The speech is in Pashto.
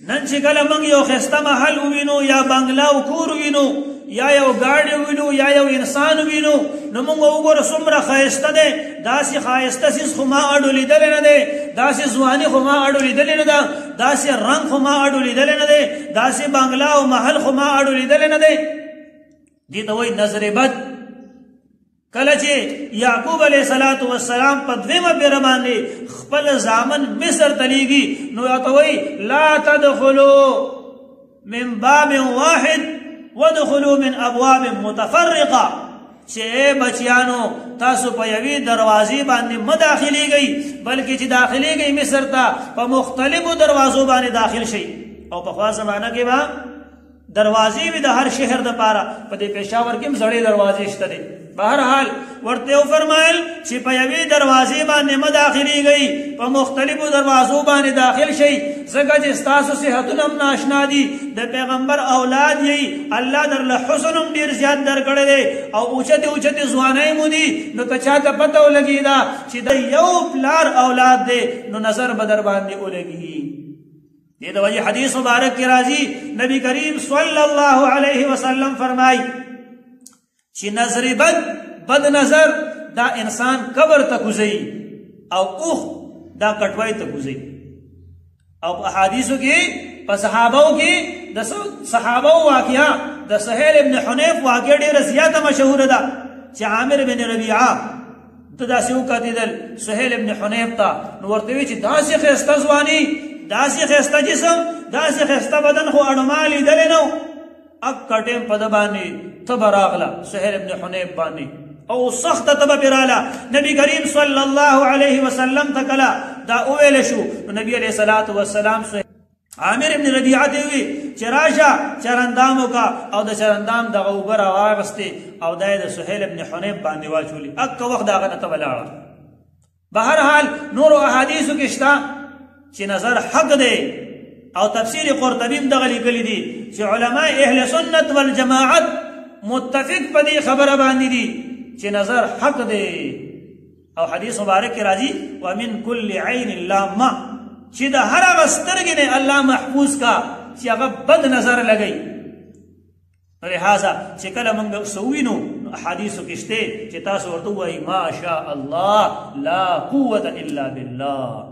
نن چې کله موږ یو ښایسته محل ووینو یا بنګله او کور ووینو یا یو ګاډی ووینو یا یو انسان ووینو نو موږ وګورو څومره ښایسته دی داسې ښایسته څیز خو ما اډو لیدلی نه دی داسې ځواني خو ما اډو لیدلې نه ده داسې رنګ خو ما اډو لیدلی نه دی داسې بنګله او محل خو ما اډو لیدلی نه دی دې ته وایي نظر بد کله چې یعقوب علیه الصلاة والسلام په دویمه پیره باندې خپل زامن مصر ته لیږي نو ورته وایي لا تدخلوا من باب واحد وادخلوا من ابواب متفرقه چې بچیانو تاسو په یوې دروازې باندې مه داخلیږئ بلکې چې داخلیږئ مصر ته په مختلفو دروازو باندې داخل شئ او پخوا زمانه کې به دروازې وي د هر شهر دپاره په دې پېښور کې هم زړې دروازې شته دي بهرحال ورته وفرمایل چې په یوې دروازې باندې مه داخلیږئ په مختلفو دروازو باندې داخل شئ ځکه چې ستاسو صحتونه هم ناشنا دي د پیغمبر اولاد یې الله درله حسن هم ډېر زیات درکړی دی او اوچتې اوچتې ځوانۍ مو دي نو که چاته پته ولګېده چې د یو پلار اولاد دی نو نظر به در باندې ولګي دې د وجې حدیث مبارک کې راځي نبی کریم صلی الله علیه وسلم فرمایي چې نظر بد نظر دا انسان قبر ته کوزي او اوخ دا کټوي ته کوزي او په احادیثو کې په صحابو کې د صحابو واقعا د سهیل ابن حنیف واقعا ډیره زیاته مشهوره ده چې عامر بن ربیعه ته داسې وکتېدل سهیل ابن حنیف ته نو ورته وی چې داسې ښایسته ځواني داسې ښایسته جسم داسې ښایسته بدن خو اړما لیدلی نو اکه ټیم په ده باندې تبه راغله سهیل ابن حنیف باندې او سخته تبه پرې راله نبي کریم صلی الله علیه وسلم ته کله دا وویلی شو نو نبي علیه صلات وسلام عامر ابن ربیعه ته وی چې راشه چرندام وکړه او د چرندام دغه اوبه راواغستې او دا یې د سهیل ابن حنیف باندې واچولي اکه وخت د هغه نه تبه لاړه بهرحال نورو احادیثو کې شته چې نظر حق دی او تفسیر قرطبی هم دغه لیکلي دي چې علماء اهل سنت والجماعت متفق په دې خبره باندې دي چې نظر حق دی او حدیث مبارک کې راځي ومن كل عین لامه چې د هر هغه سترګې نه الله محفوظ کا چې هغه بد نظر لګي لہذا چې کله موږ سوینو احادیثو کې شته چې تاسو ورته وایي ما شاء الله لا قوة الا بالله